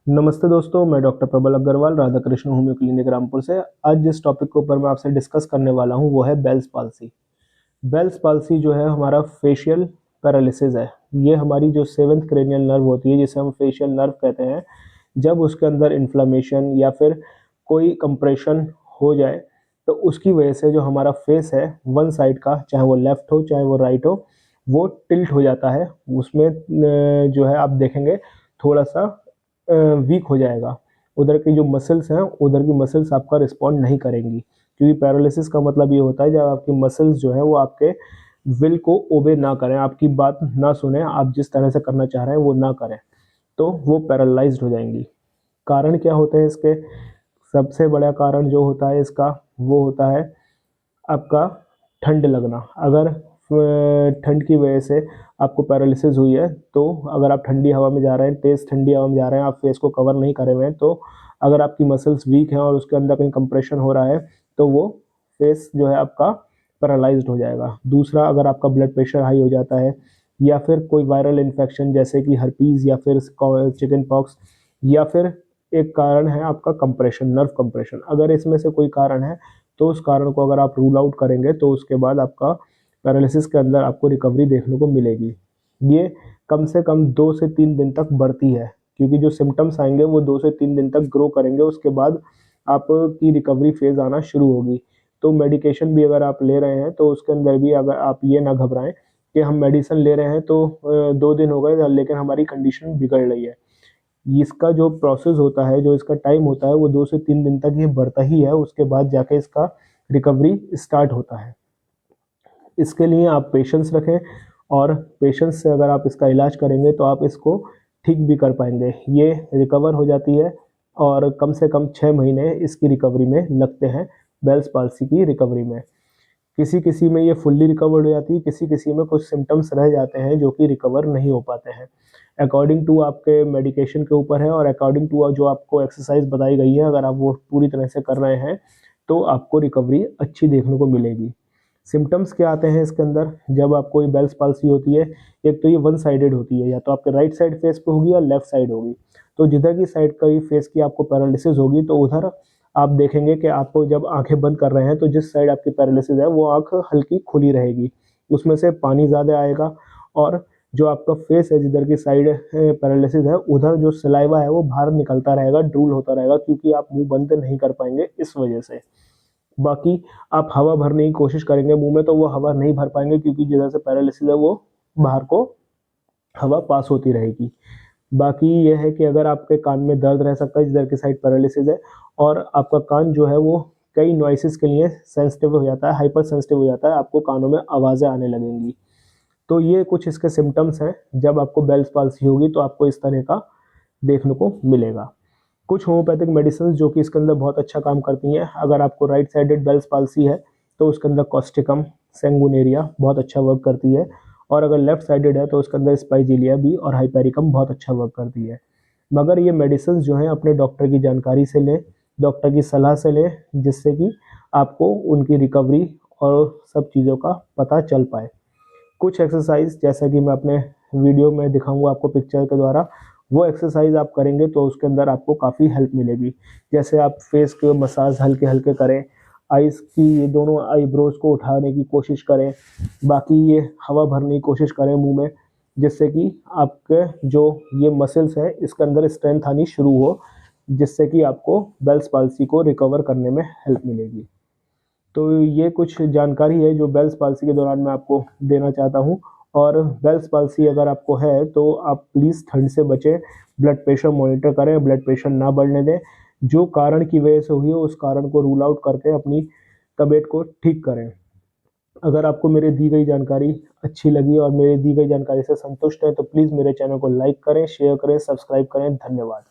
नमस्ते दोस्तों, मैं डॉक्टर प्रबल अग्रवाल राधा कृष्ण होम्यो क्लिनिक रामपुर से। आज जिस टॉपिक के ऊपर मैं आपसे डिस्कस करने वाला हूं वो है बेल्स पाल्सी। बेल्स पाल्सी जो है हमारा फेशियल पैरालिसिस है। ये हमारी जो सेवंथ क्रेनियल नर्व होती है जिसे हम फेशियल नर्व कहते हैं, जब उसके अंदर इन्फ्लेमेशन या फिर कोई कंप्रेशन हो जाए तो उसकी वजह से जो हमारा फेस है वन साइड का, चाहे वो लेफ्ट हो चाहे वो राइट हो, वो टिल्ट हो जाता है। उसमें जो है आप देखेंगे थोड़ा सा वीक हो जाएगा। उधर की जो मसल्स हैं उधर की मसल्स आपका रिस्पॉन्ड नहीं करेंगी, क्योंकि पैरालिसिस का मतलब ये होता है जब आपकी मसल्स जो है वो आपके विल को ओबे ना करें, आपकी बात ना सुने, आप जिस तरह से करना चाह रहे हैं वो ना करें, तो वो पैरालाइज्ड हो जाएंगी। कारण क्या होते हैं इसके? सबसे बड़ा कारण जो होता है इसका वो होता है आपका ठंड लगना। अगर ठंड की वजह से आपको पैरालिसिस हुई है, तो अगर आप ठंडी हवा में जा रहे हैं, तेज़ ठंडी हवा में जा रहे हैं, आप फेस को कवर नहीं करे हुए हैं, तो अगर आपकी मसल्स वीक हैं और उसके अंदर कहीं कंप्रेशन हो रहा है तो वो फेस जो है आपका पैरालाइज्ड हो जाएगा। दूसरा, अगर आपका ब्लड प्रेशर हाई हो जाता है या फिर कोई वायरल इन्फेक्शन जैसे कि हर्पीज़ या फिर चिकन पॉक्स, या फिर एक कारण है आपका कंप्रेशन, नर्व कंप्रेशन, अगर इसमें से कोई कारण है तो उस कारण को अगर आप रूल आउट करेंगे तो उसके बाद आपका पैरालिसिस के अंदर आपको रिकवरी देखने को मिलेगी। ये कम से कम 2 से 3 दिन तक बढ़ती है, क्योंकि जो सिम्टम्स आएंगे वो 2 से 3 दिन तक ग्रो करेंगे, उसके बाद आपकी रिकवरी फेज आना शुरू होगी। तो मेडिकेशन भी अगर आप ले रहे हैं तो उसके अंदर भी अगर आप ये ना घबराएं कि हम मेडिसिन ले रहे हैं तो 2 दिन हो गए लेकिन हमारी कंडीशन बिगड़ रही है। इसका जो प्रोसेस होता है, जो इसका टाइम होता है, वो 2 से 3 दिन तक ये बढ़ता ही है, उसके बाद जाके इसका रिकवरी स्टार्ट होता है। इसके लिए आप पेशेंस रखें, और पेशेंस से अगर आप इसका इलाज करेंगे तो आप इसको ठीक भी कर पाएंगे। ये रिकवर हो जाती है और कम से कम 6 महीने इसकी रिकवरी में लगते हैं, बेल्स पाल्सी की रिकवरी में। किसी किसी में ये फुल्ली रिकवर्ड हो जाती है, किसी किसी में कुछ सिम्टम्स रह जाते हैं जो कि रिकवर नहीं हो पाते हैं। अकॉर्डिंग टू आपके मेडिकेशन के ऊपर है और अकॉर्डिंग टू जो आपको एक्सरसाइज बताई गई है, अगर आप वो पूरी तरह से कर रहे हैं तो आपको रिकवरी अच्छी देखने को मिलेगी। सिम्टम्स क्या आते हैं इसके अंदर जब आपको ये बेल्स पाल्सी होती है? एक तो ये वन साइडेड होती है, या तो आपके राइट साइड फेस पे होगी या लेफ्ट साइड होगी। तो जिधर की साइड का ही फेस की आपको पैरालिसिस होगी तो उधर आप देखेंगे कि आपको जब आंखें बंद कर रहे हैं तो जिस साइड आपकी पैरालिसिस है वो आंख हल्की खुली रहेगी, उसमें से पानी ज़्यादा आएगा, और जो आपका फेस है जिधर की साइड पैरालिसिस है उधर जो सलाइवा है वो बाहर निकलता रहेगा, ड्रूल होता रहेगा, क्योंकि आप मुंह बंद नहीं कर पाएंगे इस वजह से। बाकी आप हवा भरने की कोशिश करेंगे मुंह में तो वो हवा नहीं भर पाएंगे, क्योंकि जिधर से पैरालिसिस है वो बाहर को हवा पास होती रहेगी। बाकी ये है कि अगर आपके कान में दर्द रह सकता है जिधर की साइड पैरालिसिस है, और आपका कान जो है वो कई नॉइसेस के लिए सेंसिटिव हो जाता है, हाइपर सेंसिटिव हो जाता है, आपको कानों में आवाज़ें आने लगेंगी। तो ये कुछ इसके सिम्टम्स हैं, जब आपको बेल्स पाल्सी होगी तो आपको इस तरह का देखने को मिलेगा। कुछ होम्योपैथिक मेडिसिन जो कि इसके अंदर बहुत अच्छा काम करती हैं। अगर आपको राइट साइडेड बेल्स पाल्सी है तो उसके अंदर कॉस्टिकम, सेंगुनेरिया बहुत अच्छा वर्क करती है, और अगर लेफ्ट साइडेड है तो उसके अंदर स्पाइजिलिया भी और हाइपेरिकम बहुत अच्छा वर्क करती है। मगर ये मेडिसिन जो हैं अपने डॉक्टर की जानकारी से लें, डॉक्टर की सलाह से लें, जिससे कि आपको उनकी रिकवरी और सब चीज़ों का पता चल पाए। कुछ एक्सरसाइज जैसा कि मैं अपने वीडियो में दिखाऊंगा आपको पिक्चर के द्वारा, वो एक्सरसाइज आप करेंगे तो उसके अंदर आपको काफ़ी हेल्प मिलेगी। जैसे आप फेस के मसाज हल्के हल्के करें, आइज़ की ये दोनों आईब्रोज को उठाने की कोशिश करें, बाकी ये हवा भरने की कोशिश करें मुंह में, जिससे कि आपके जो ये मसल्स है इसके अंदर स्ट्रेंथ आनी शुरू हो, जिससे कि आपको बेल्स पाल्सी को रिकवर करने में हेल्प मिलेगी। तो ये कुछ जानकारी है जो बेल्स पाल्सी के दौरान मैं आपको देना चाहता हूँ। और बेल्स पाल्सी अगर आपको है तो आप प्लीज़ ठंड से बचें, ब्लड प्रेशर मॉनिटर करें, ब्लड प्रेशर ना बढ़ने दें। जो कारण की वजह से हुई है उस कारण को रूल आउट करके अपनी तबीयत को ठीक करें। अगर आपको मेरी दी गई जानकारी अच्छी लगी और मेरी दी गई जानकारी से संतुष्ट हैं तो प्लीज़ मेरे चैनल को लाइक करें, शेयर करें, सब्सक्राइब करें। धन्यवाद।